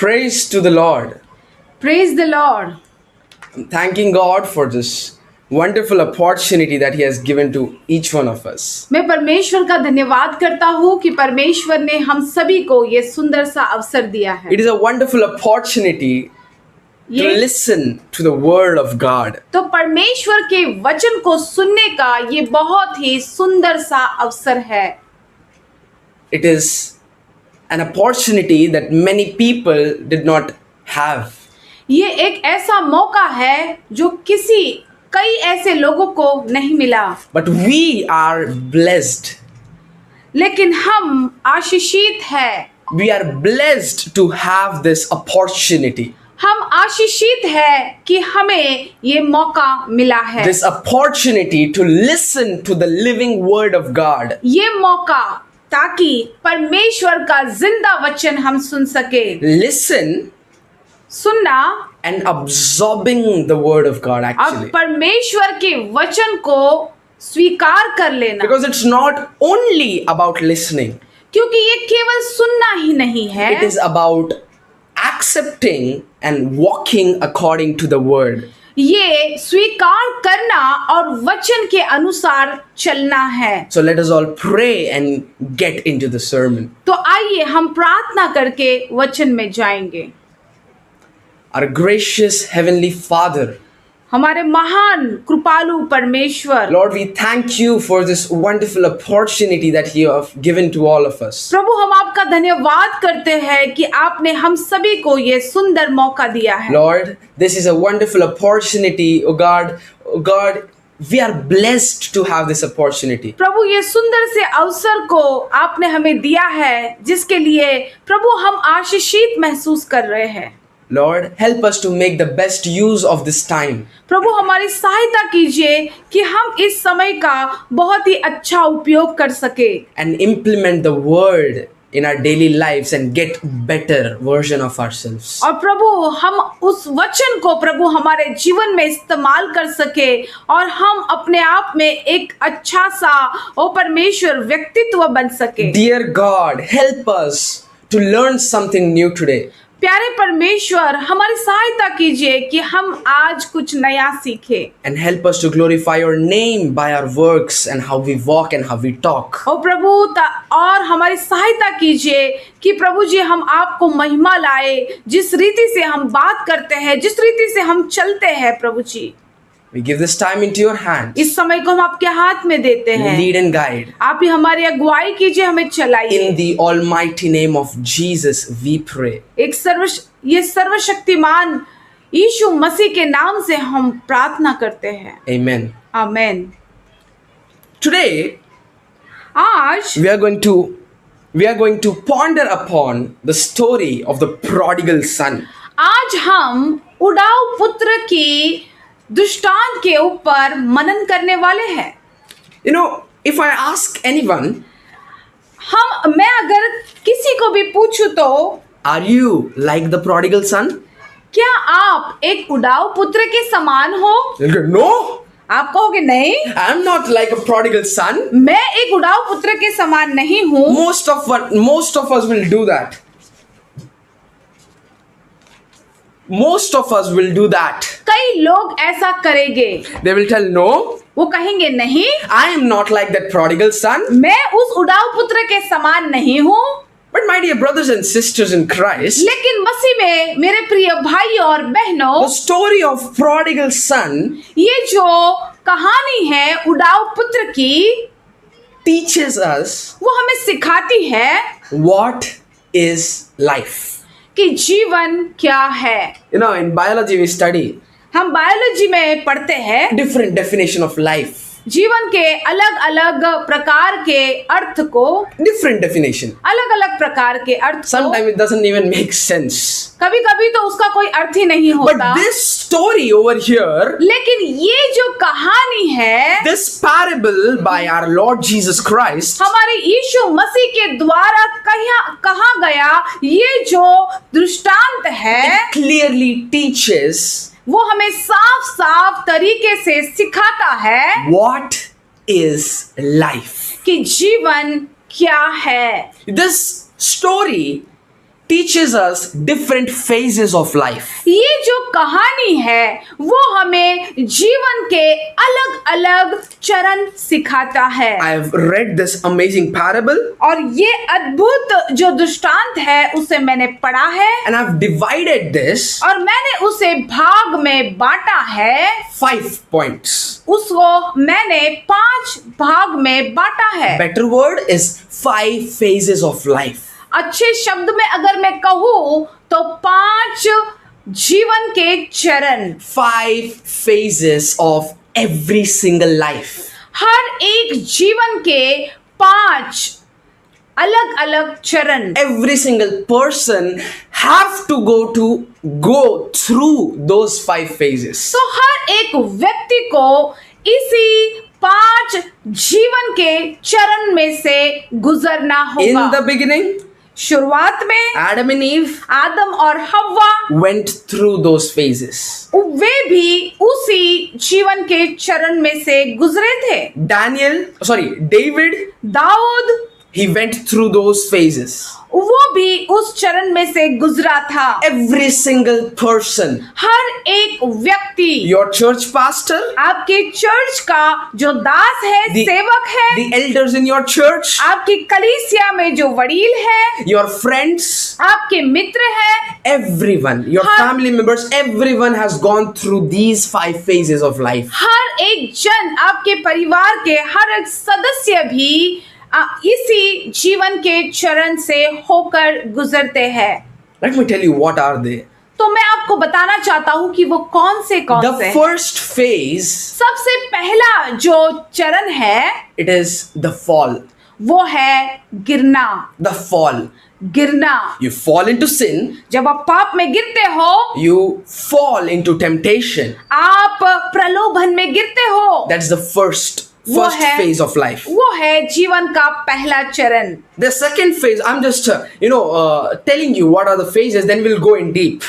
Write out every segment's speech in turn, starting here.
Praise to the Lord. Praise the Lord. I'm thanking God for this wonderful opportunity that He has given to each one of us. मैं परमेश्वर का धन्यवाद करता हूँ कि परमेश्वर ने हम सभी को ये सुंदर सा अवसर दिया है। It is a wonderful opportunity to ये listen to the Word of God. तो परमेश्वर के वचन को सुनने का ये बहुत ही सुंदर सा अवसर है। It is an opportunity that many people did not have. ये एक ऐसा मौका है जो कई ऐसे लोगों को नहीं मिला, But we are blessed. लेकिन हम आशीषित हैं। We are blessed to have this opportunity. हम आशीषित हैं कि हमें ये मौका मिला है। This opportunity to listen to the living Word of God. ये मौका ताकि परमेश्वर का जिंदा वचन हम सुन सके। Listen सुनना and absorbing the Word of God और actually. परमेश्वर के वचन को स्वीकार कर लेना, Because it's not only about listening, क्योंकि ये केवल सुनना ही नहीं है, it is about accepting and walking according to the Word. ये स्वीकार करना और वचन के अनुसार चलना है। So let us all pray and get into the sermon. तो आइए हम प्रार्थना करके वचन में जाएंगे। Our gracious Heavenly Father, हमारे महान कृपालु परमेश्वर, Lord, we thank you for this wonderful opportunity that you have given to all of us. प्रभु हम आपका धन्यवाद करते हैं कि आपने हम सभी को ये सुंदर मौका दिया है। Lord, this is a wonderful opportunity, oh God, we are blessed to have this opportunity. प्रभु ये सुंदर से अवसर को आपने हमें दिया है, जिसके लिए प्रभु हम आशीषित महसूस कर रहे हैं। Lord, help us to make the best use of this time. प्रभु हमारी सहायता कीजिए कि हम इस समय का बहुत ही अच्छा उपयोग कर सके And implement the word in our daily lives and get better version of ourselves. और प्रभु हम उस वचन को प्रभु हमारे जीवन में इस्तेमाल कर सके और हम अपने आप में एक अच्छा सा ओ परमेश्वर व्यक्तित्व बन सके। Dear God, help us to learn something new today. प्यारे परमेश्वर हमारी सहायता कीजिए कि हम आज कुछ नया सीखें And help us to glorify your name by our works and how we walk and how we talk. और प्रभु और हमारी सहायता कीजिए कि प्रभु जी हम आपको महिमा लाए, जिस रीति से हम बात करते हैं, जिस रीति से हम चलते हैं। प्रभु जी We give this time into your hands. इस समय को हम आपके हाथ में देते हैं। Lead and guide. आप ही हमारी अगुवाई कीजिए, हमें चलाइए। In the almighty name of Jesus, we pray. ये सर्वशक्तिमान यीशु मसीह के नाम से हम प्रार्थना करते हैं। Amen. आमेन। Today, आज we are going to ponder upon the story of the prodigal son. आज हम उड़ाऊ पुत्र की दृष्टांत के ऊपर मनन करने वाले हैं। You know, if I ask anyone, मैं अगर किसी को भी पूछूं तो are you like the prodigal son? क्या आप एक उड़ाऊ पुत्र के समान हो? They'll go, no, आप कहोगे नहीं, I'm not like a prodigal son. मैं एक उड़ाऊ पुत्र के समान नहीं हूँ। Most of us will do that. Most of us will do that. कई लोग ऐसा करेंगे। They will tell, no, वो कहेंगे नहीं, I am not like that prodigal son. मैं उस उड़ाऊ पुत्र के समान नहीं हूँ। But my dear brothers and sisters in Christ, लेकिन मसीह में मेरे प्रिय भाई और बहनों, the story of prodigal son ये जो कहानी है उड़ाऊ पुत्र की, teaches us वो हमें सिखाती है what is life. कि जीवन क्या है। You know, in biology we study हम बायोलॉजी में पढ़ते हैं different definition of life. जीवन के अलग अलग प्रकार के अर्थ को, Different definition. अलग अलग प्रकार के अर्थ को, Sometimes it doesn't even make sense. कभी कभी तो उसका कोई अर्थ ही नहीं But होता। this story over here, लेकिन ये जो कहानी है, this parable by our Lord Jesus Christ, हमारे यीशु मसीह के द्वारा कहा गया ये जो दृष्टांत है, it clearly teaches वो हमें साफ साफ तरीके से सिखाता है what is life. कि जीवन क्या है। This story teaches us different phases of life. ये जो कहानी है वो हमें जीवन के अलग अलग चरण सिखाता है। I have read this amazing parable और ये अद्भुत जो दृष्टांत है उसे मैंने पढ़ा है and I've divided this और मैंने उसे भाग में बांटा है। 5 points. उसको मैंने 5 भाग में बांटा है। Better word is 5 phases of life. अच्छे शब्द में अगर मैं कहूँ तो 5 जीवन के चरण, 5 phases of every single life. हर एक जीवन के 5 अलग अलग चरण। Every single person have to go through those 5 phases. तो हर एक व्यक्ति को इसी 5 जीवन के चरण में से गुजरना In होगा। the beginning, शुरुआत में Adam and Eve आदम और हव्वा went through those phases. वे भी उसी जीवन के चरण में से गुजरे थे। David, Dawood he went through those phases. वो भी उस चरण में से गुजरा था। Every single person, हर एक व्यक्ति, your church pastor, आपके चर्च का जो दास है, the, सेवक है, the elders in your church, आपकी कलीसिया में जो वडील है, your friends, आपके मित्र है, everyone, your her- family members, everyone has gone through these 5 phases of life. हर एक जन, आपके परिवार के हर एक सदस्य भी इसी जीवन के चरण से होकर गुजरते हैं। Let me tell you what are they. तो मैं आपको बताना चाहता हूं कि वो कौन से The first phase, सबसे पहला जो चरण है it is the fall. वो है गिरना। The fall. गिरना, You fall into sin, जब आप पाप में गिरते हो, you fall into temptation. आप प्रलोभन में गिरते हो। That's the first वो है- phase of life. वो है जीवन का पहला चरण। The second phase, I'm just telling you what are the phases, then we'll go in deep.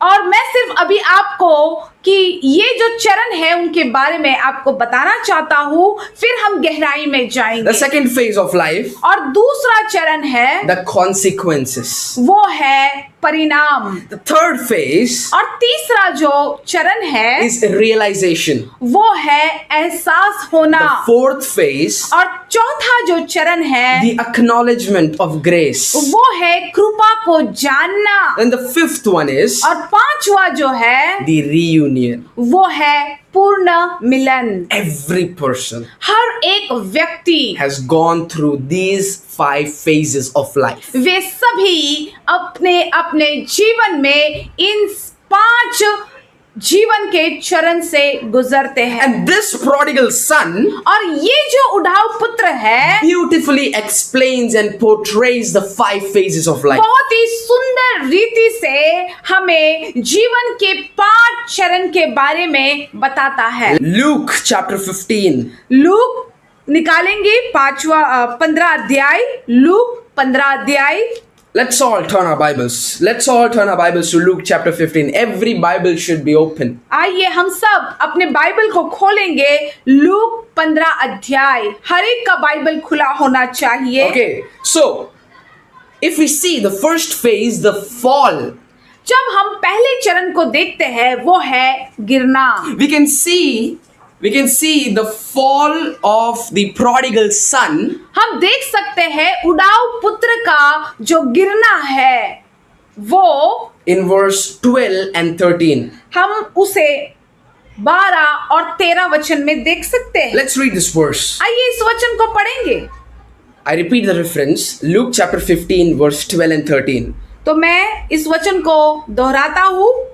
और मैं सिर्फ अभी आपको कि ये जो चरण है उनके बारे में आपको बताना चाहता हूँ, फिर हम गहराई में The जाएंगे। second phase of life, और दूसरा चरण है the consequences. वो है परिणाम। The third phase और तीसरा जो चरण है is realization. वो है एहसास होना। The fourth phase, और चौथा जो चरण है the acknowledgement of grace. वो है कृपा को जानना। And the fifth one is और पांचवा जो है the reunion. वो है पूर्ण मिलन। Every person हर एक व्यक्ति, has gone through these 5 phases of life. वे सभी अपने अपने जीवन में इन 5 जीवन के चरण से गुजरते हैं। And this prodigal son और ये जो उठाऊ पुत्र है beautifully explains and portrays the 5 phases of life. बहुत ही सुंदर रीति से हमें जीवन के 5 चरण के बारे में बताता है। Luke chapter 15. लूक निकालेंगे 15 अध्याय, लूक 15 अध्याय। Let's all turn our Bibles. Let's all turn our Bibles to Luke chapter 15. Every Bible should be open. आइए हम सब अपने बाइबल को खोलेंगे। लूक 15 अध्याय, हर एक का बाइबल खुला होना चाहिए। Okay, so if we see the first phase, the fall, जब हम पहले चरण को देखते हैं वो है गिरना। we can see the fall of the prodigal son हम देख सकते हैं उड़ाऊ पुत्र का जो गिरना है वो in verse 12 and 13. हम उसे 12 और 13 वचन में देख सकते हैं। Let's read this verse. आइए इस वचन को पढ़ेंगे। I repeat the reference. Luke chapter 15 verse 12 and 13. तो मैं इस वचन को दोहराता हूँ।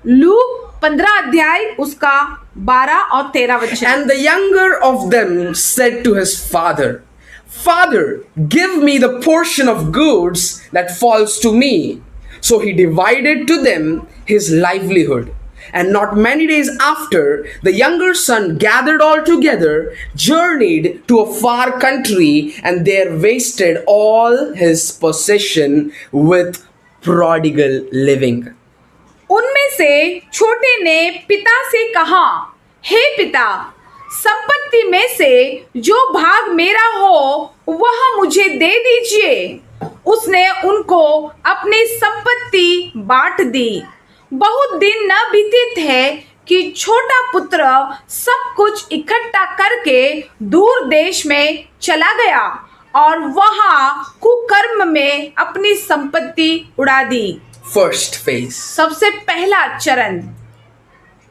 लूक 15 अध्याय उसका 12 और 13 वचन। And the younger of them said to his father, Father, give me the portion of goods that falls to me. So he divided to them his livelihood. And not many days after, the younger son gathered all together, journeyed to a far country, and there wasted all his possession with prodigal living. उनमें से छोटे ने पिता से कहा, हे पिता, संपत्ति में से जो भाग मेरा हो वह मुझे दे दीजिए। उसने उनको अपनी संपत्ति बांट दी। बहुत दिन न बीते थे कि छोटा पुत्र सब कुछ इकट्ठा करके दूर देश में चला गया और वहां कुकर्म में अपनी संपत्ति उड़ा दी। First phase. सबसे पहला चरण,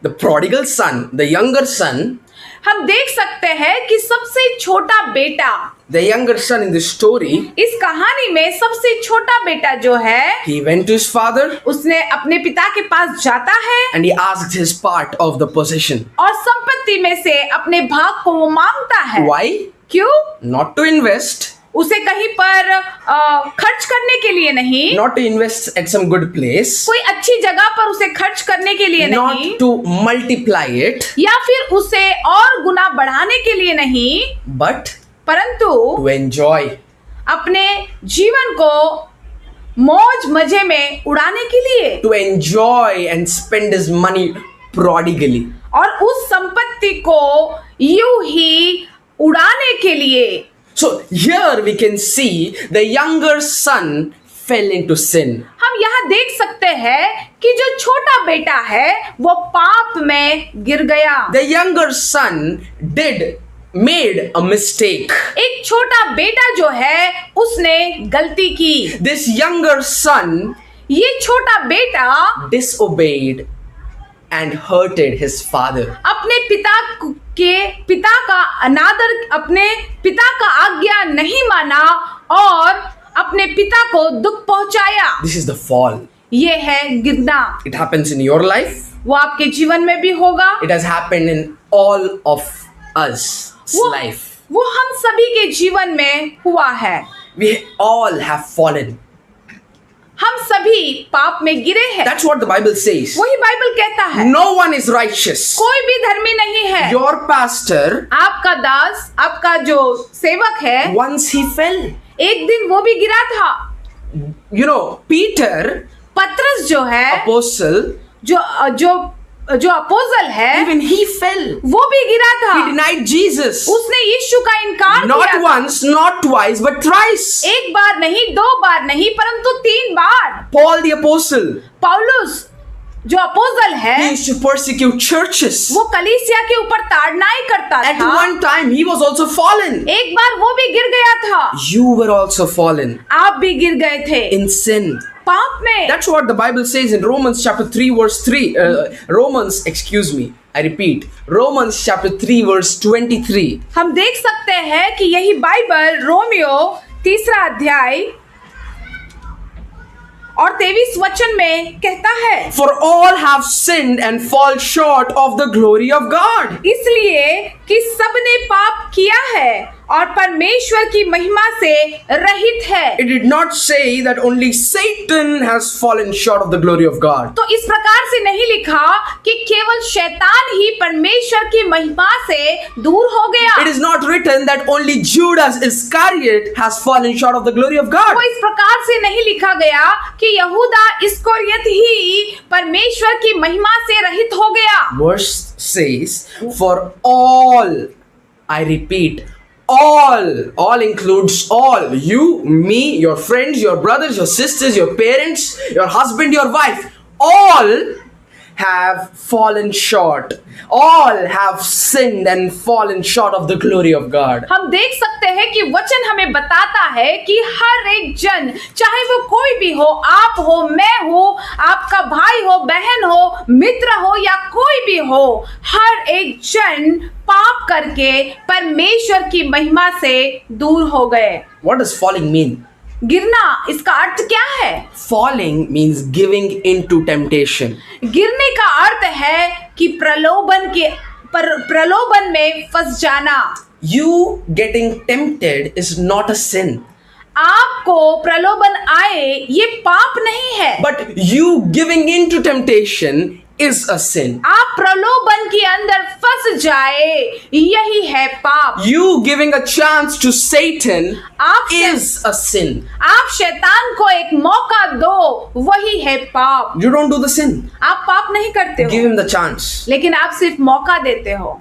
The prodigal son, the younger son, हम देख सकते हैं कि सबसे छोटा बेटा, the younger son in this story, इस कहानी में सबसे छोटा बेटा जो है, he went to his father उसने अपने पिता के पास जाता है and he asked his part of the possession. और संपत्ति में से अपने भाग को वो मांगता है। Why? क्यों? Not to invest, उसे कहीं पर खर्च करने के लिए नहीं, not to invest at some good place, कोई अच्छी जगह पर उसे खर्च करने के लिए नहीं, not to multiply it, या फिर उसे और गुना बढ़ाने के लिए नहीं, but परंतु to enjoy. अपने जीवन को मौज मजे में उड़ाने के लिए, To enjoy and spend his money prodigally. और उस संपत्ति को यूं ही उड़ाने के लिए। So here we can see the younger son fell into sin. हम यहाँ देख सकते हैं कि जो छोटा बेटा है वो पाप में गिर गया। The younger son made a mistake. एक छोटा बेटा जो है उसने गलती की। This younger son ये छोटा बेटा disobeyed and hurted his father. अपने पिता का अनादर, अपने पिता का आज्ञा नहीं माना और अपने पिता को दुख पहुंचाया। This is the fall. ये है गिरना। It happens in your life. वो आपके जीवन में भी होगा। It has happened in all of us life. वो हम सभी के जीवन में हुआ है। We all have fallen. हम सभी पाप में गिरे हैं। That's what the Bible says. वही बाइबल कहता है। No one is righteous. कोई भी धर्मी नहीं है। Your pastor, आपका दास, आपका जो सेवक है, once he fell. एक दिन वो भी गिरा था। You know, Peter, पत्रस जो है, apostle, जो अपोस्तल है, even he fell. वो भी गिरा था। He denied Jesus. उसने यीशु का इनकार Not किया था। once, not twice, but thrice. एक बार नहीं, दो बार नहीं, परंतु 3 बार। Paul the apostle, पौलुस जो अपोस्तल he है, used to persecute churches. वो कलीसिया के ऊपर ताड़नाई करता At था। one time, he was also fallen. एक बार वो भी गिर गया था। You were also fallen आप भी गिर गए थे in sin. पाप में। That's what the Bible says in Romans chapter 3 verse 3. I repeat, Romans chapter 3 verse 23. हम देख सकते हैं कि यही बाइबल रोमियो 3 अध्याय और 23 वचन में कहता है, For all have sinned and fall short of the glory of God. इसलिए कि सबने पाप किया है और परमेश्वर की महिमा से रहित है। It did not say that only Satan has fallen short of the glory of God. तो इस प्रकार से नहीं लिखा कि केवल शैतान ही परमेश्वर की महिमा से दूर हो गया। It is not written that only Judas Iscariot has fallen short of the glory of God. वो इस प्रकार से नहीं लिखा गया कि यहूदा इस्करियोत ही परमेश्वर की महिमा से रहित हो गया। Verse says, For all, I repeat, all includes all. You, me, your friends, your brothers, your sisters, your parents, your husband, your wife, all have fallen short. All have sinned and fallen short of the glory of God. हम देख सकते हैं कि वचन हमें बताता है कि हर एक जन, चाहे वो कोई भी हो, आप हो, मैं हो, आपका भाई हो, बहन हो, मित्र हो या कोई भी हो, हर एक जन पाप करके परमेश्वर की महिमा से दूर हो गए। What does falling mean? गिरना, इसका अर्थ क्या है? Falling means giving into temptation. गिरने का अर्थ है कि प्रलोभन में फंस जाना। You getting tempted is not a sin. आपको प्रलोभन आए ये पाप नहीं है, But you giving into temptation is a sin. आप प्रलोभन के अंदर फंस जाए यही है पाप। You giving a chance to Satan आप is a sin. आप शैतान को एक मौका दो वही है पाप। You don't do the sin. आप पाप नहीं करते Give हो, him the chance. लेकिन आप सिर्फ मौका देते हो।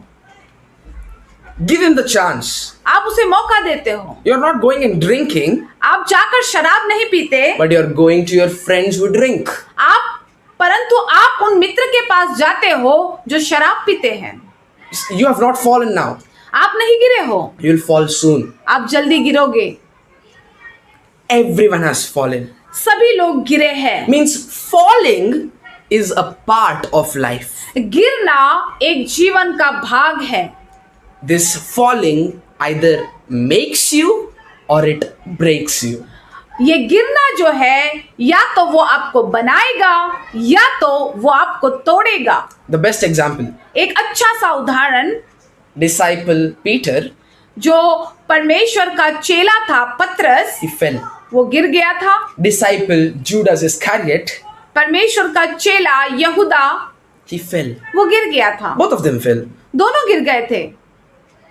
Give him the chance. आप उसे मौका देते हो। You're not going and drinking, आप जाकर शराब नहीं पीते, but you're going to your friends who drink. परंतु आप उन मित्र के पास जाते हो जो शराब पीते हैं। You have not fallen now. आप नहीं गिरे हो, You'll fall soon. आप जल्दी गिरोगे। Everyone has fallen. सभी लोग गिरे हैं। Means falling is a part of life. गिरना एक जीवन का भाग है। This falling either makes you or it breaks you. ये गिरना जो है या तो वो आपको बनाएगा या तो वो आपको तोड़ेगा। The best example, एक अच्छा सा उदाहरण, disciple Peter, जो परमेश्वर का चेला था पतरस, he fell. वो गिर गया था। Disciple Judas Iscariot, परमेश्वर का चेला यहूदा, he fell. वो गिर गया था। Both of them fell. दोनों गिर गए थे।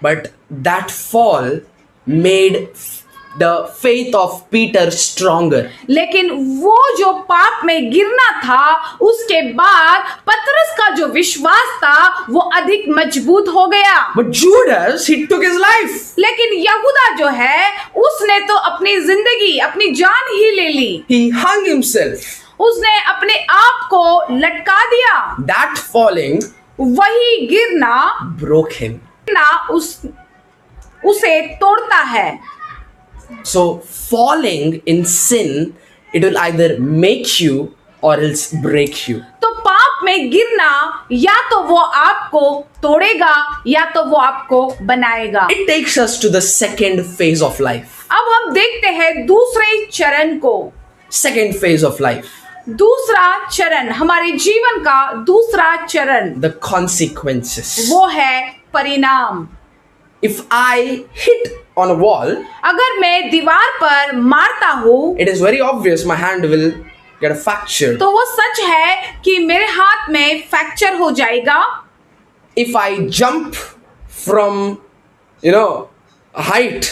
But that fall made the faith of Peter stronger. लेकिन वो जो पाप में गिरना था, उसके बाद पतरस का जो विश्वास था वो अधिक मजबूत हो गया। But Judas, he took his life. लेकिन यहूदा जो है उसने तो अपनी जिंदगी, अपनी जान ही ले ली। He hung himself. उसने अपने आप को लटका दिया। That falling वही गिरना broke him. उसे तोड़ता है। So falling in sin, it will either make you or else break you. तो पाप में गिरना या तो वो आपको तोड़ेगा या तो वो आपको बनाएगा। It takes us to the second phase of life. अब हम देखते हैं दूसरे चरण को। Second phase of life. दूसरा चरण, हमारे जीवन का दूसरा चरण, The consequences. वो है परिणाम। If I hit on a wall, अगर मैं दीवार पर मारता हूँ it is very obvious my hand will get a fracture. तो वो सच है कि मेरे हाथ में फ्रैक्चर हो जाएगा। If I jump from, a height,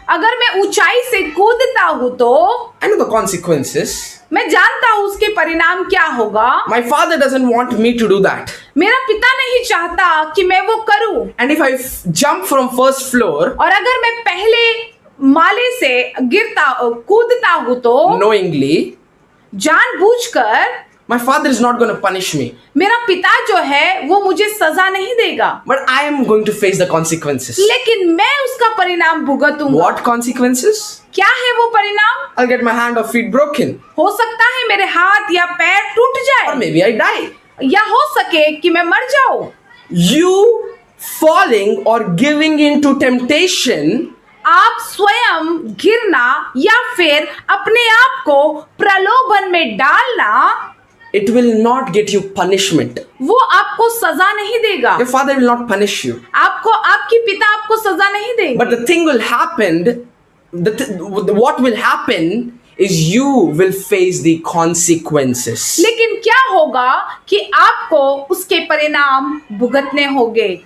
अगर मैं ऊंचाई से कूदता हूँ तो I know the consequences. मैं जानता हूँ उसके परिणाम क्या होगा। My father doesn't want me to do that. मेरा पिता नहीं चाहता कि मैं वो करूँ। And if I jump from first floor, और अगर मैं पहले माले से कूदता हूँ तो knowingly, जानबूझकर, my father is not going to punish me. मेरा पिता जो है वो मुझे सजा नहीं देगा, But I am going to face the consequences. लेकिन मैं उसका परिणाम भुगतूंगा। What consequences? क्या है वो परिणाम? I'll get my hand or feet broken. हो सकता है मेरे हाथ या पैर टूट Or जाए, maybe I die. या हो सके कि मैं मर जाऊं। You falling or giving into temptation आप स्वयं गिरना या फिर अपने आप को प्रलोभन में डालना, it will not get you punishment. वो आपको सजा नहीं देगा। Your father will not punish you. आपकी पिता आपको सजा नहीं देगा। But the thing will happen, what will happen is you will face the consequences. लेकिन क्या होगा कि आपको उसके परिणाम भुगतने होंगे।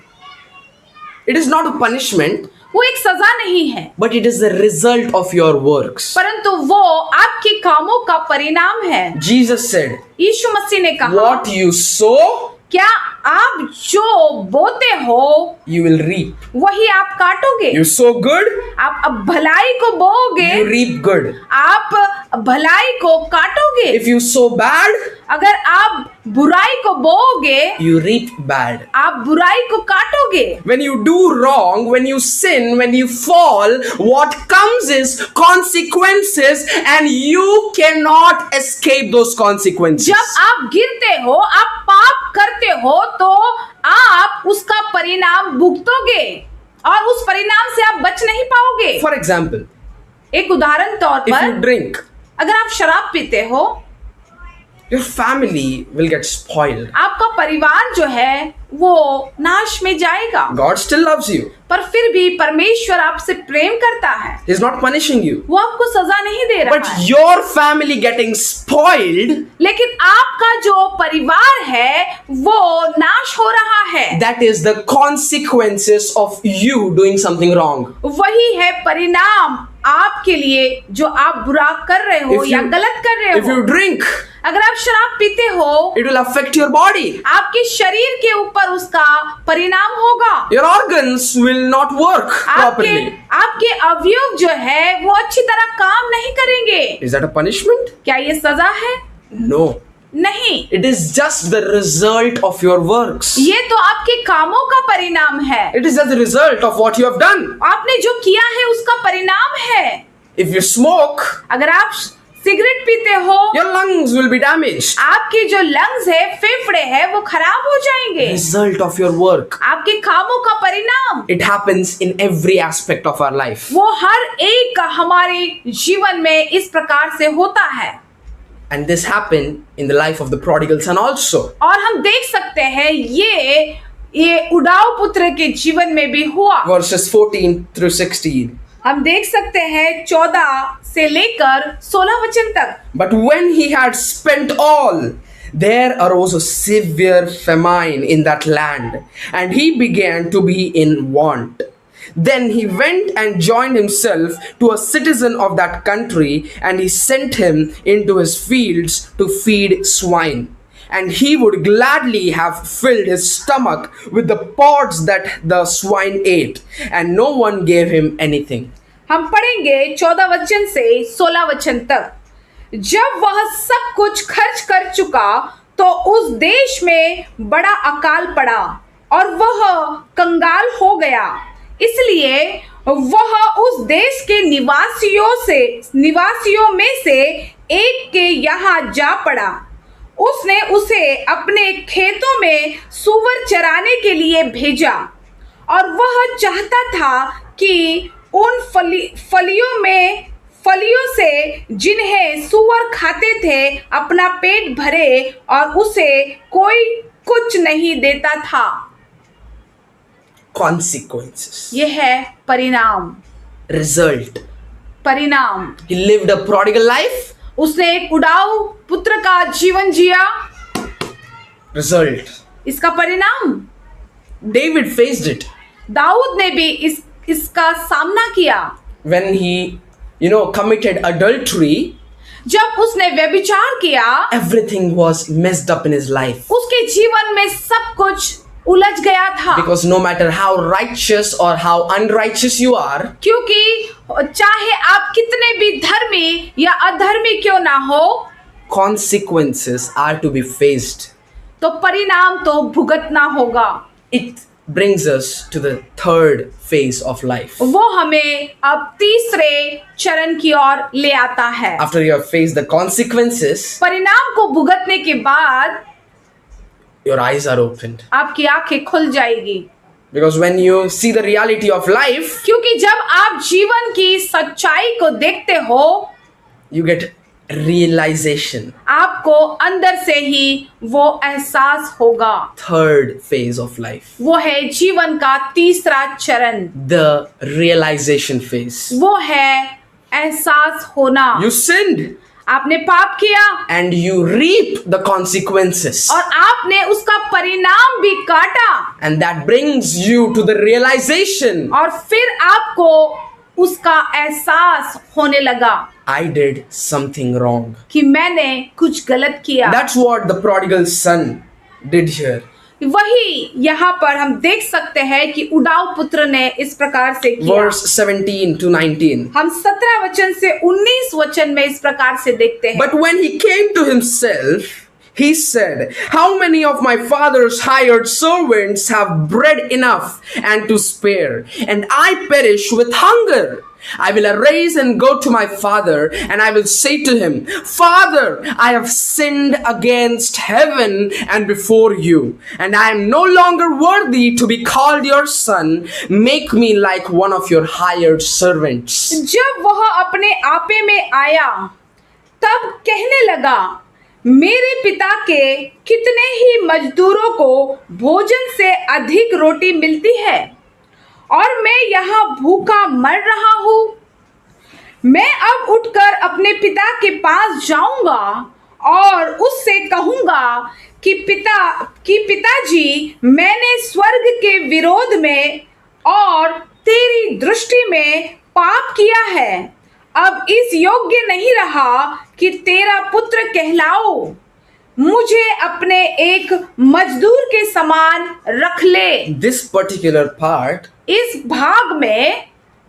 It is not a punishment, वो एक सजा नहीं है, but it is the result of your works. परंतु वो आपके कामों का परिणाम है। Jesus said, यीशु मसीह ने कहा, what you sow, क्या आप जो बोते हो you will reap. वही आप काटोगे। You sow good, आप अब भलाई को बोओगे, you reap good. आप भलाई को काटोगे। If you sow bad, अगर आप बुराई को बोओगे, you reap bad. आप बुराई को काटोगे। When you do wrong, when you sin, when you fall, what comes is consequences, and you cannot escape those consequences. जब आप गिरते हो, आप पाप करते हो, तो आप उसका परिणाम भुगतोगे और उस परिणाम से आप बच नहीं पाओगे। For example, एक उदाहरण तौर if you पर, drink, अगर आप शराब पीते हो, your family will get spoiled. आपका परिवार जो है वो नाश में जाएगा। God still loves you. पर फिर भी परमेश्वर आपसे प्रेम करता है, He's not punishing you. वो आपको सजा नहीं दे रहा But है। your family getting spoiled, लेकिन आपका जो परिवार है वो नाश हो रहा है। that is the consequences of you doing something wrong. वही है परिणाम आपके लिए जो आप बुरा कर रहे हो If या you- गलत कर रहे If you हो। drink, अगर आप शराब पीते हो, it will affect your body. आपके शरीर के ऊपर उसका परिणाम होगा। Your organs will not work properly. आपके अवयव जो है वो अच्छी तरह काम नहीं करेंगे। Is that a punishment? क्या ये सजा है? No. नहीं, It is just the result of your works. ये तो आपके कामों का परिणाम है। It is just the result of what you have done. आपने जो किया है उसका परिणाम है। If you smoke, अगर आप सिगरेट पीते हो, your lungs will be damaged. आपके जो लंग्स है, फेफड़े है, वो खराब हो जाएंगे। Result of your work. आपके कामों का परिणाम। It happens in every aspect of our life. वो हर एक हमारे जीवन में इस प्रकार से होता है। And this happened in the life of the prodigal son also. और हम देख सकते हैं ये उड़ाऊ पुत्र के जीवन में भी हुआ। Verses 14 through 16. हम देख सकते हैं 14 से लेकर 16 वचन तक। But when he had spent all, there arose a severe famine in that land, and he began to be in want. Then he went and joined himself to a citizen of that country, and he sent him into his fields to feed swine. And he would gladly have filled his stomach with the pods that the swine ate, and no one gave him anything. हम पढ़ेंगे 14 वचन से 16 वचन तक। जब वह सब कुछ खर्च कर चुका तो उस देश में बड़ा अकाल पड़ा और वह कंगाल हो गया। इसलिए वह उस देश के निवासियों में से एक के यहाँ जा पड़ा। उसने उसे अपने खेतों में सूअर चराने के लिए भेजा और वह चाहता था कि उन फलियों से जिन्हें सूअर खाते थे अपना पेट भरे, और उसे कोई कुछ नहीं देता था। Consequences. ये है परिणाम। Result. परिणाम। He lived a prodigal life. उसने एक उड़ाऊ पुत्र का जीवन जिया। Result. इसका परिणाम। David faced it. दाऊद ने भी इसका सामना किया। When he, committed adultery, जब उसने व्यभिचार किया, everything was messed up in his life. उसके जीवन में सब कुछ उलझ गया था। Because no matter how righteous or how unrighteous you are, क्योंकि चाहे आप कितने भी धर्मी या अधर्मी क्यों ना हो, consequences are to be faced. तो परिणाम तो भुगतना होगा। It brings us to the third phase of life. वो हमें अब तीसरे चरण की ओर ले आता है। After you have faced the consequences, परिणाम को भुगतने के बाद your eyes are opened. आपकी आंखें खुल जाएगी। Because when you see the reality of life, क्योंकि जब आप जीवन की सच्चाई को देखते हो, you get realization. आपको अंदर से ही वो एहसास होगा। Third phase of life. वो है जीवन का तीसरा चरण। The realization phase. वो है एहसास होना। You sinned. आपने पाप किया and you reap the consequences. और आपने उसका परिणाम भी काटा। And that brings you to the realization. और फिर आपको उसका एहसास होने लगा I did something wrong. कि मैंने कुछ गलत किया। That's what the prodigal son did here. वही यहाँ पर हम देख सकते हैं कि उड़ाऊ पुत्र ने इस प्रकार से किया। Verse 17 to 19. हम 17 वचन से 19 वचन में इस प्रकार से देखते हैं। But when he came to himself, he said, "How many of my father's hired servants have bread enough and to spare, and I perish with hunger? I will arise and go to my father, and I will say to him, Father, I have sinned against heaven and before you, and I am no longer worthy to be called your son. Make me like one of your hired servants." जब वह अपने आपे में आया, तब कहने लगा, मेरे पिता के कितने ही मजदूरों को भोजन से अधिक रोटी मिलती है, और मैं यहाँ भूखा मर रहा हूँ। मैं अब उठकर अपने पिता के पास जाऊंगा और उससे कहूंगा कि पिताजी, मैंने स्वर्ग के विरोध में और तेरी दृष्टि में पाप किया है। अब इस योग्य नहीं रहा कि तेरा पुत्र कहलाऊं, मुझे अपने एक मजदूर के समान रख ले। This particular part, इस भाग में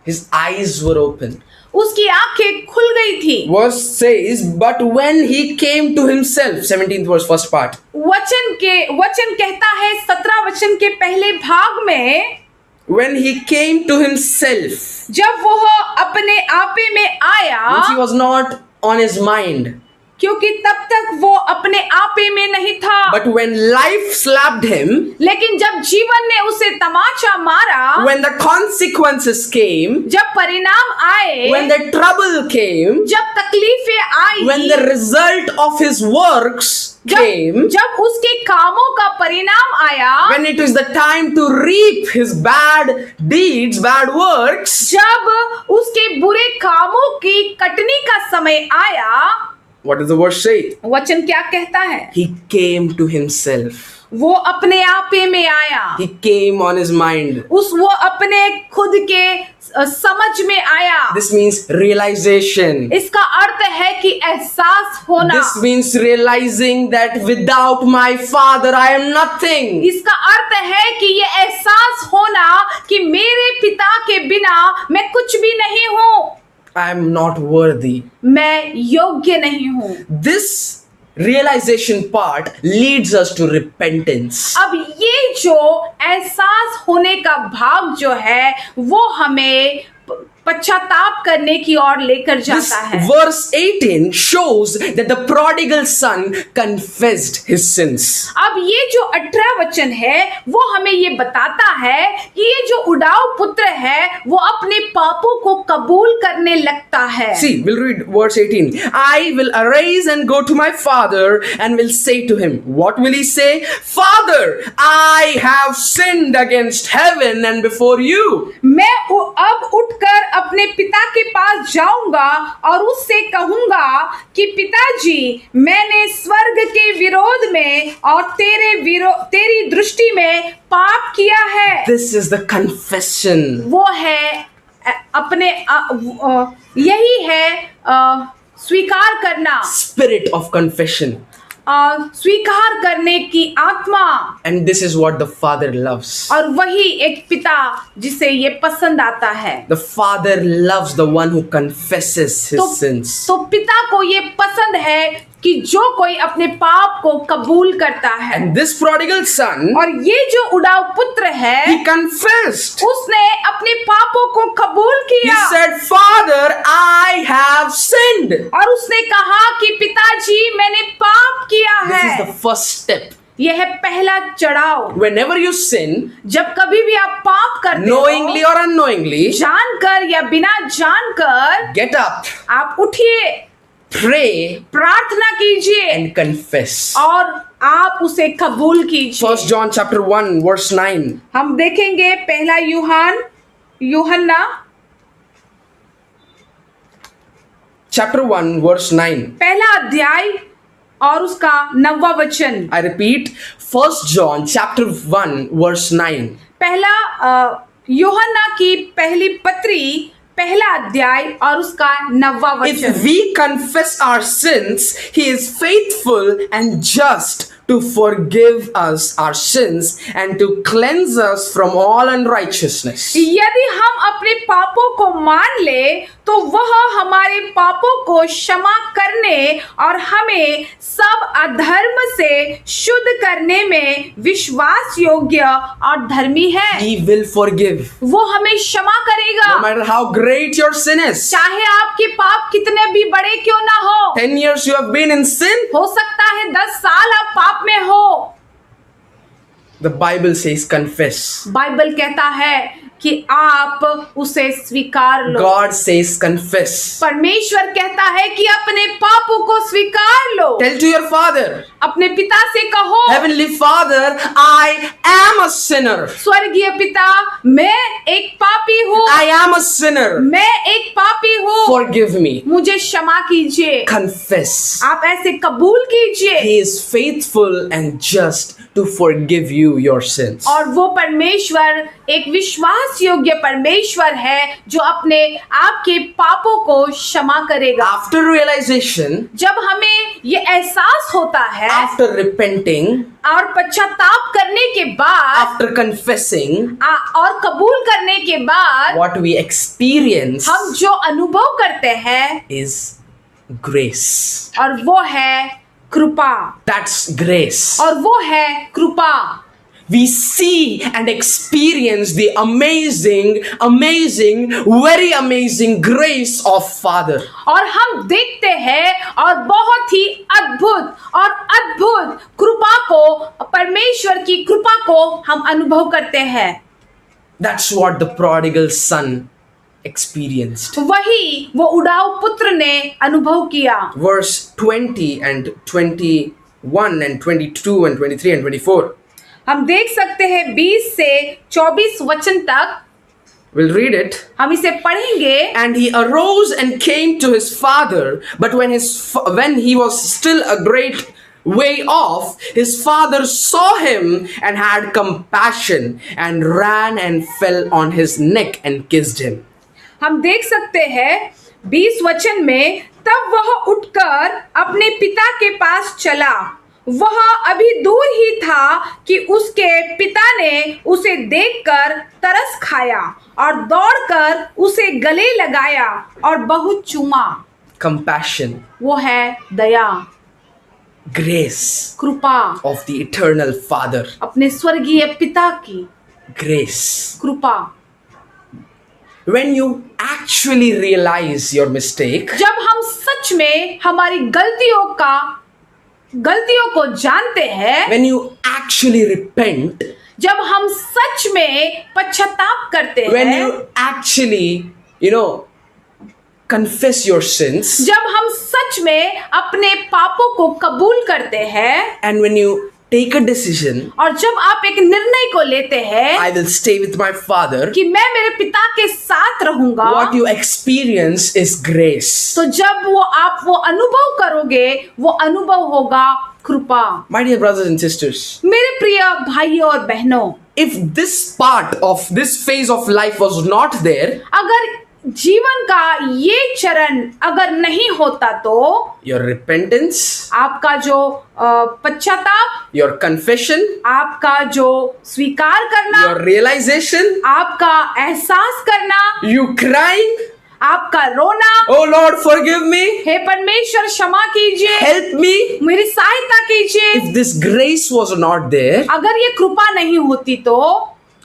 his eyes were open. उसकी आंखें खुल गई थी। Verse says, but when he came to himself, 17th verse, first part. वचन कहता है 17 वचन के पहले भाग में, When he came to himself, जब वो अपने आपे में आया, which he was not on his mind. क्योंकि तब तक वो अपने आपे में नहीं था। But when life slapped him, लेकिन जब जीवन ने उसे तमाचा मारा, when the consequences came, जब परिणाम आए, when the trouble came, जब तकलीफें आई, when the result of his works came, जब उसके कामों का परिणाम आया, when it is the time to reap his bad deeds, bad works, जब उसके बुरे कामों की कटनी का समय आया, what does the verse say? वचन क्या कहता है? He came to himself. वो अपने आपे में आया। He came on his mind. वो अपने खुद के समझ में आया। This means realization. इसका अर्थ है कि एहसास होना। This means realizing that without my father I am nothing. इसका अर्थ है कि ये एहसास होना कि मेरे पिता के बिना मैं कुछ भी नहीं हूँ। I am not worthy. मैं योग्य नहीं हूँ। This realization part leads us to repentance. अब ये जो एहसास होने का भाग जो है वो हमें पश्चाताप करने की ओर लेकर This जाता है। verse 18 shows that the prodigal son confessed his sins. अब ये जो 18 वचन है वो हमें ये बताता है कि ये जो उड़ाऊ पुत्र है वो अपने पापों को कबूल करने लगता है। See, we'll read verse 18. I will arise and go to my father and will say to him. What will he say? Father, I have sinned against heaven and before you. मैं अब उठकर अपने पिता के पास जाऊंगा और उससे कहूंगा कि पिताजी, मैंने स्वर्ग के विरोध में और तेरी दृष्टि में पाप किया है। This is the confession. वो है अपने यही है स्वीकार करना, Spirit of confession. स्वीकार करने की आत्मा। And this is what the father loves. और वही एक पिता जिसे ये पसंद आता है। The father loves the one who confesses his sins. तो पिता को ये पसंद है कि जो कोई अपने पाप को कबूल करता है। And this prodigal son, और ये जो उड़ाऊ पुत्र है, he confessed. उसने अपने पापों को कबूल He किया। said, Father, I have sinned. और उसने कहा कि पिताजी, मैंने पाप किया This is है। the first step. यह है पहला चढ़ाव। Whenever you sin, जब कभी भी आप पाप करते knowingly हो, or unknowingly, जानकर या बिना जानकर, get up, आप उठिए, pray, प्रार्थना कीजिए and confess. और आप उसे कबूल कीजिए। 1 John chapter 1 verse 9. हम देखेंगे पहला यूहन्ना Chapter 1 verse 9. पहला अध्याय और उसका 9वां वचन। I repeat, 1 John chapter 1 verse 9. पहला यूहन्ना की पहली पत्री पहला अध्याय और उसका 9वां वचन। If we confess our sins, he is faithful and just to forgive us our sins and to cleanse us from all unrighteousness. यदि हम अपने पापों को मान ले तो वह हमारे पापों को क्षमा करने और हमें सब अधर्म से शुद्ध करने में विश्वास योग्य और धर्मी है। He will forgive. वो हमें क्षमा करेगा। No matter how great your sin is. चाहे आपके पाप कितने भी बड़े क्यों ना हो। 10 years you have been in sin. हो सकता है 10 साल आप पाप में हो। The Bible says confess. Bible कहता है कि आप उसे स्वीकार लो। God says confess. परमेश्वर कहता है कि अपने पापों को स्वीकार लो। Tell to your father. अपने पिता से कहो, Heavenly Father, I am a sinner. स्वर्गीय पिता, मैं एक पापी हूँ, I am a sinner. मैं एक पापी हूँ, Forgive me. मुझे क्षमा कीजिए। Confess. आप ऐसे कबूल कीजिए, He is faithful and just to forgive you your sins. और वो परमेश्वर एक विश्वास योग्य परमेश्वर है जो अपने आपके पापों को क्षमा करेगा। After realization, जब हमें ये एहसास होता है after repenting, और पश्चाताप करने के बाद, after confessing, और कबूल करने के बाद, what we experience हम जो अनुभव करते हैं is grace. और वो है कृपा, That's grace. और वो है कृपा। We see and experience the amazing, very amazing grace of Father. और हम देखते हैं और बहुत ही अद्भुत और अद्भुत कृपा को, परमेश्वर की कृपा को हम अनुभव करते हैं। That's what the prodigal son experienced. वही वो उड़ाऊ पुत्र ने अनुभव किया। Verse 20 and 21 and 22 and 23 and 24. हम देख सकते हैं 20 से 24 वचन तक। We'll read it. हम इसे पढ़ेंगे। And he arose and came to his father, but when he was still a great way off, his father saw him and had compassion and ran and fell on his neck and kissed him. हम देख सकते हैं 20 वचन में, तब वह उठकर अपने पिता के पास चला। वह अभी दूर ही था कि उसके पिता ने उसे देखकर तरस खाया और दौड़कर उसे गले लगाया और बहुत चूमा। Compassion, वो है दया, grace कृपा, of the eternal Father. अपने स्वर्गीय पिता की Grace. कृपा। When you actually realize your mistake, जब हम सच में हमारी गलतियों को जानते हैं, when you actually repent, जब हम सच में पश्चाताप करते when हैं, you actually, confess your sins, जब हम सच में अपने पापों को कबूल करते हैं, and when you take a decision, और जब आप एक निर्णय को लेते हैं I will stay with my Father, कि मैं मेरे पिता के साथ रहूंगा, what you experience is grace. तो जब आप वो अनुभव करोगे, वो अनुभव होगा कृपा। My dear brothers and sisters, मेरे प्रिय भाइयों और बहनों, if this part of this phase of life was not there, अगर जीवन का ये चरण अगर नहीं होता तो your repentance, आपका जो पश्चाताप, your confession, आपका जो स्वीकार करना, your realization, आपका एहसास करना, you crying, आपका रोना, oh Lord forgive me, हे परमेश्वर क्षमा कीजिए, help me, मेरी सहायता कीजिए, if this grace was not there, अगर ये कृपा नहीं होती तो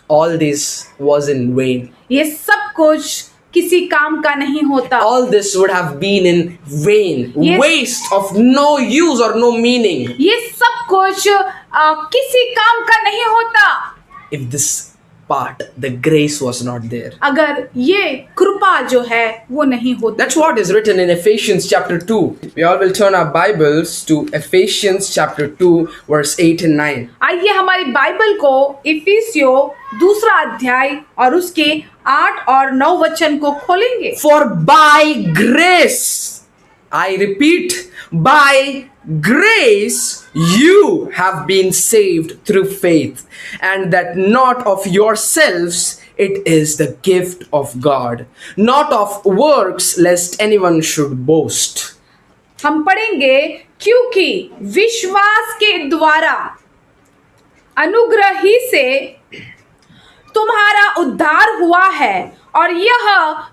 all this was in vain. ये सब कुछ किसी काम का नहीं होता। All this would have been in vain, Yes. waste of no use or no meaning, ये सब कुछ किसी काम का नहीं होता if this part, the grace was not there. अगर ये कृपा जो है वो नहीं होती। That's what is written in Ephesians chapter 2. We all will turn our Bibles to Ephesians chapter 2 verse 8 and 9. आइए हमारी बाइबल को इफिसियों 2 अध्याय और उसके 8 और 9 वचन को खोलेंगे। For by grace, I repeat, by grace you have been saved through faith, and that not of yourselves, it is the gift of God, not of works, lest anyone should boast. हम पढ़ेंगे, क्योंकि विश्वास के द्वारा अनुग्रह ही से तुम्हारा उद्धार हुआ है, और यह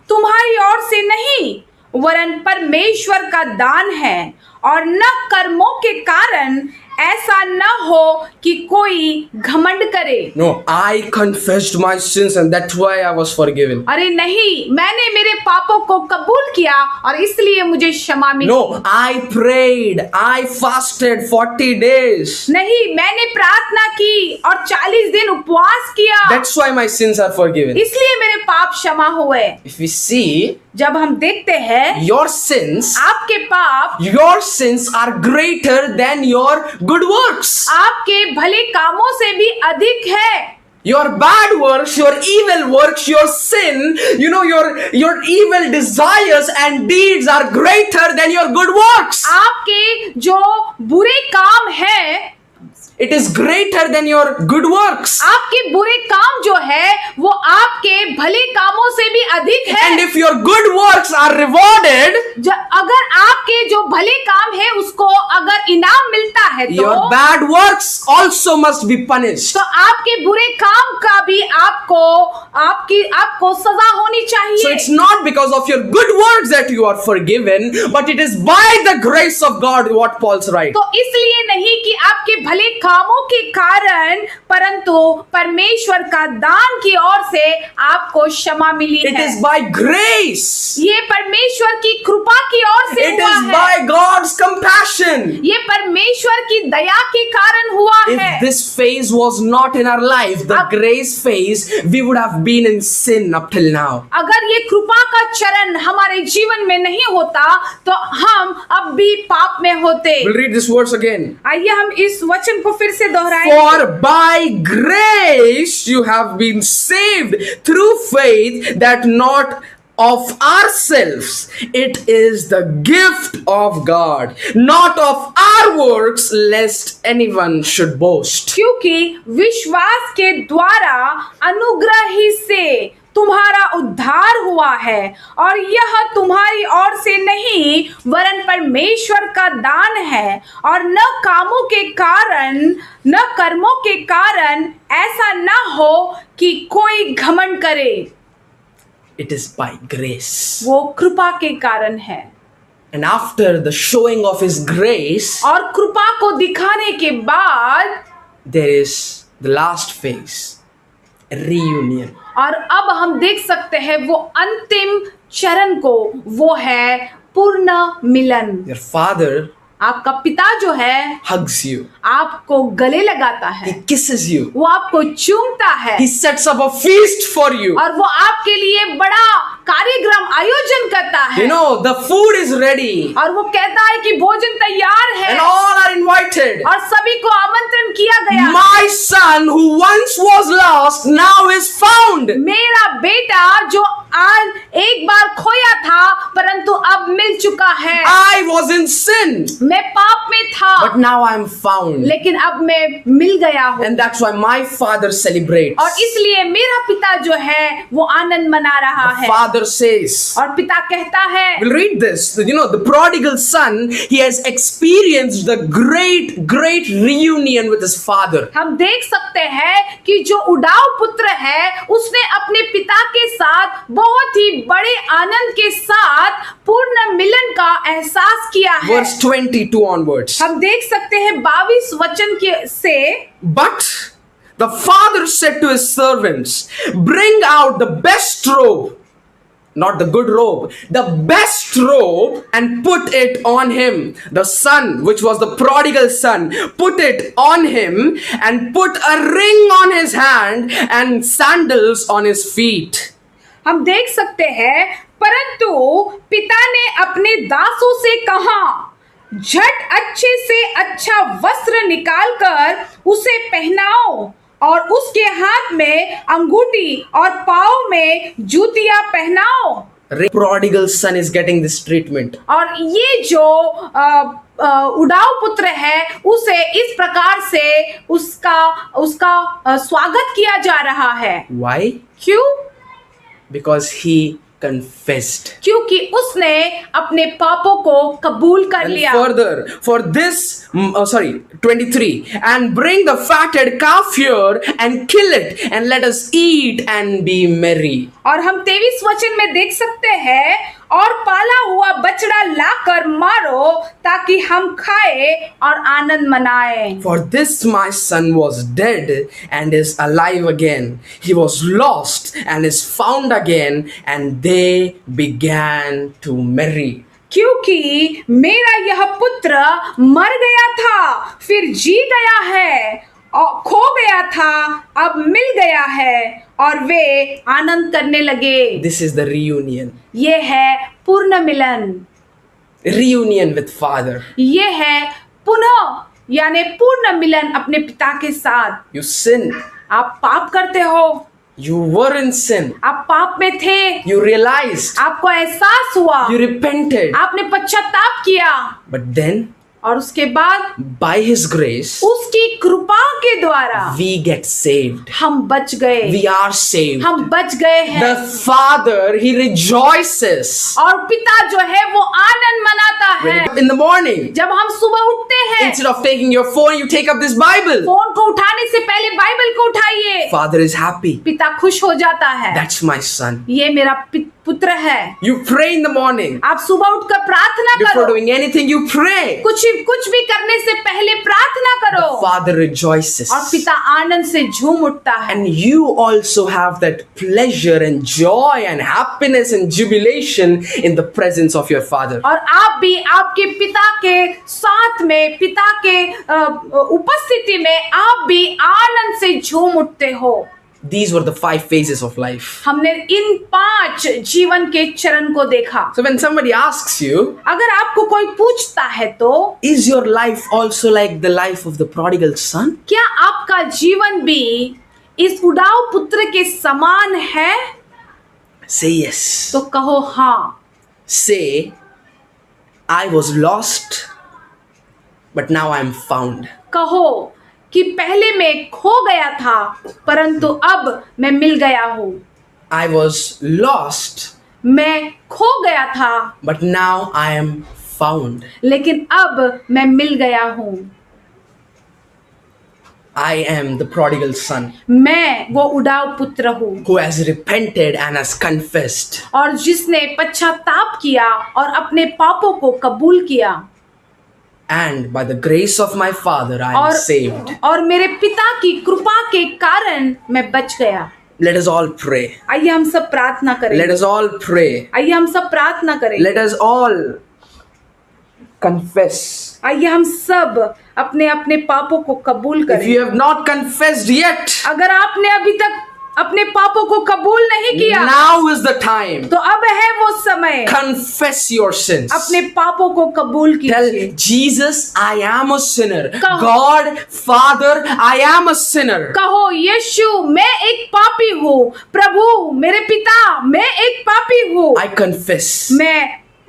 तुम्हारी ओर से नहीं वरन परमेश्वर का दान है, और न कर्मों के कारण, ऐसा न हो कि कोई घमंड करे। No, I confessed my sins and that's why I was forgiven. अरे नहीं, मैंने मेरे पापों को कबूल किया और इसलिए मुझे क्षमा मिली। No, I prayed, I fasted 40 days. नहीं, मैंने प्रार्थना की और 40 दिन उपवास किया, That's why my sins are forgiven. इसलिए मेरे पाप क्षमा हुए। If we see, जब हम देखते हैं your sins आपके पाप are greater than your good works. आपके भले कामों से भी अधिक है। Your bad works, your evil works, your sin, your evil desires and deeds are greater than your good works. आपके जो बुरे काम है, It is greater than your good works. आपके बुरे काम जो है वो आपके भले कामों से भी अधिक है। And if your good works are rewarded, अगर आपके जो भले काम है उसको अगर इनाम मिलता है तो your bad works also must be punished. तो आपके बुरे काम का भी आपको सजा होनी So चाहिए। it's not because of your good works that you are forgiven, but it is by the grace of God, what Paul's writes. तो इसलिए नहीं कि आपके भले कामों के कारण, परंतु परमेश्वर का दान की ओर से आपको क्षमा मिली It है। is by grace. ये परमेश्वर की कृपा की ओर से It हुआ is है। by God's compassion. ये परमेश्वर की दया के कारण हुआ है। If this phase was not in our life, the grace phase, we would have been in sin up till now. अगर ये कृपा का चरण हमारे जीवन में नहीं होता तो हम अब भी पाप में होते। We'll read this verse again. आइए हम इस वचन को फिर से दोहराएं। For by grace you have been saved through faith, that not of ourselves, it is the gift of God, not of our works, lest anyone should boast. क्योंकि विश्वास के द्वारा अनुग्रह ही से तुम्हारा उद्धार हुआ है, और यह तुम्हारी ओर से नहीं वरन परमेश्वर का दान है, और न कामों के कारण, न कर्मों के कारण, ऐसा न हो कि कोई घमंड करे। It is by grace. वो कृपा के कारण है। And after the showing of His grace, और कृपा को दिखाने के बाद there is the last phase, reunion. और अब हम देख सकते हैं वो अंतिम चरण को, वो है पूर्ण मिलन। Your father आपका पिता जो है hugs you. आपको गले लगाता He है, kisses you. वो आपको चूमता है, He sets up a feast for you. और वो आपके लिए बड़ा कार्यक्रम आयोजन करता है। The food is ready. और वो कहता है कि भोजन तैयार है, And all are invited. और सभी को आमंत्रण किया गया है। My son who once was lost now is found. मेरा बेटा जो आज एक बार खोया था परंतु अब मिल चुका है। I was in sin, मैं पाप में था but now I am found. लेकिन अब मैं मिल गया हूँ, And that's why my father celebrates. और इसलिए मेरा पिता जो है वो आनंद मना रहा The है। father says, और पिता कहता है, we'll read this. The prodigal son, he has experienced the great reunion with his father. हम देख सकते हैं कि जो उड़ाऊ पुत्र है उसने अपने पिता के साथ बहुत ही बड़े आनंद के साथ पूर्ण मिलन का एहसास किया है। Verse 22 onwards. हम देख सकते हैं 22 वचन से, But the father said to his servants, bring out the best robe, not the good robe, the best robe, and put it on him. The son, which was the prodigal son, put it on him and put a ring on his hand and sandals on his feet. हम देख सकते हैं, परंतु पिता ने अपने दासों से कहा, झट अच्छे से अच्छा वस्त्र निकालकर उसे पहनाओ और उसके हाथ में अंगूठी और पाँव में जूतियां पहनाओ। Prodigal son is getting this treatment. और ये जो उड़ाऊ पुत्र है उसे इस प्रकार से उसका स्वागत किया जा रहा है। Why? क्यों? Because he confessed. क्योंकि उसने अपने पापों को कबूल कर And लिया। further, for this, 23, and bring the fatted calf here and kill it, and let us eat and be merry. और हम 23 वचन में देख सकते हैं, और पाला हुआ बछड़ा लाकर मारो ताकि हम खाए और आनंद मनाए। For this my son was dead and is alive again. He was lost and is found again, and they began to marry. क्योंकि मेरा यह पुत्र मर गया था, फिर जी गया है, और खो गया था, अब मिल गया है, और वे आनंद करने लगे। This is the reunion. ये है पूर्ण मिलन, Reunion with Father. ये है पुनः यानी पूर्ण मिलन अपने पिता के साथ। You sinned. आप पाप करते हो, You were in sin. आप पाप में थे, You realized. आपको एहसास हुआ, You repented. आपने पश्चाताप किया, But then, और उसके बाद by His grace, उसकी कृपा के द्वारा we get saved. हम बच गए, We are saved. हम बच गए हैं। The Father, He rejoices. और पिता जो है वो आनंद मनाता है। In the morning, जब हम सुबह उठते हैं, instead of taking your phone, you take up this Bible. Phone को उठाने से पहले बाइबल को उठाइए। Father is happy. पिता खुश हो जाता है, That's my son. ये मेरा पुत्र है। You pray in the morning. आप सुबह उठकर प्रार्थना Before करो, doing anything, you pray. कुछ भी करने से पहले प्रार्थना करो, Father rejoices. और पिता आनंद से झूम उठता है। And you also have that pleasure and joy and happiness and jubilation in the presence of your Father. और आप भी आपके पिता के साथ में, पिता के उपस्थिति में आप भी आनंद से झूम उठते हो। These were the 5 phases of life. हमने इन 5 जीवन के चरण को देखा। So when somebody asks you, अगर आपको कोई पूछता है तो is your life also like the life of the prodigal son? क्या आपका जीवन भी इस उड़ाऊ पुत्र के समान है? Say yes. तो कहो हाँ। Say, I was lost, but now I am found. कहो कि पहले मैं खो गया था, परंतु अब मैं मिल गया हूँ। I was lost, मैं खो गया था, but now I am found. लेकिन अब मैं मिल गया हूँ। I am the prodigal son मैं वो उड़ाऊ पुत्र हूँ, who has repented and has confessed. और जिसने पश्चाताप किया और अपने पापों को कबूल किया। And by the grace of my Father, I am saved. और मेरे पिता की कृपा के कारण मैं बच गया। Let us all pray. आइए हम सब प्रार्थना करें। Let us all pray. आइए हम सब प्रार्थना करें। Let us all confess. आइए हम सब अपने अपने पापों को कबूल If करें। you have not confessed yet, अगर आपने अभी तक अपने पापों को कबूल नहीं किया, now is the time. तो अब है वो समय। Confess your sins. अपने पापों को कबूल Tell कीजिए। Jesus, I am a sinner. कहो। God, Father, I am a sinner. कहो यीशु, मैं एक पापी हूँ। प्रभु मेरे पिता, मैं एक पापी हूँ। I confess.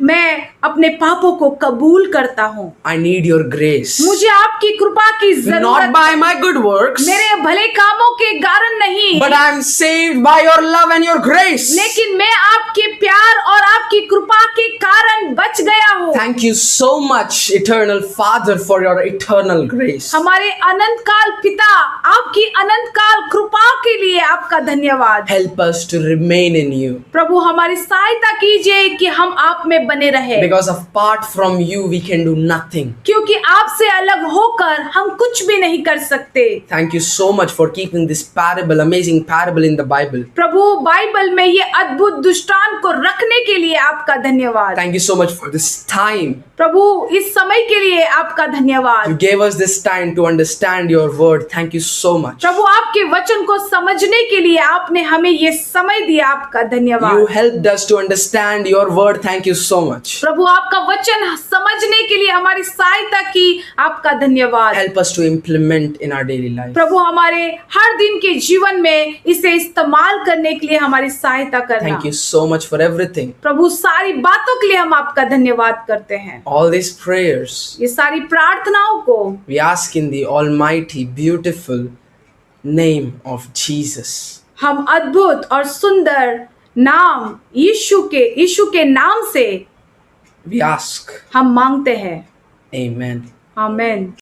मैं अपने पापों को कबूल करता हूँ। I need your grace. मुझे आपकी कृपा की Not जरूरत by है। my good works, मेरे भले कामों के कारण नहीं, but I am saved by your love and your grace. लेकिन मैं आपके प्यार और आपकी कृपा के कारण बच गया हूँ। Thank you so much, eternal Father, for your eternal grace. हमारे अनंत काल पिता, आपकी अनंत काल कृपा के लिए आपका धन्यवाद। Help us to remain in you. प्रभु हमारी सहायता कीजिए कि हम आप में बने रहे, Because apart from you, we can do nothing. क्योंकि आपसे अलग होकर हम कुछ भी नहीं कर सकते। Thank you so much for keeping this parable, amazing parable in the Bible. Prabhu Bible में ये अद्भुत दृष्टांत को रखने के लिए आपका धन्यवाद। Thank you so much for this time. प्रभु इस समय के लिए आपका You धन्यवाद। gave us this time to understand your word. Thank you so much. प्रभु आपके वचन को समझने के लिए आपने हमें ये समय दिया, आपका You धन्यवाद। helped us to understand your word. Thank you so much. प्रभु आपका वचन समझने के लिए हमारी सहायता की, आपका धन्यवाद। Help us to implement in our daily life. प्रभु हमारे हर दिन के जीवन में इसे इस्तेमाल करने के लिए हमारी सहायता करना। Thank you so much for everything. प्रभु सारी बातों के लिए हम आपका धन्यवाद करते हैं। All these prayers ये सारी प्रार्थनाओं को we ask in the almighty, beautiful name of Jesus. हम अद्भुत और सुंदर नाम यीशु के नाम से We ask. हम मांगते हैं। Amen. आमीन।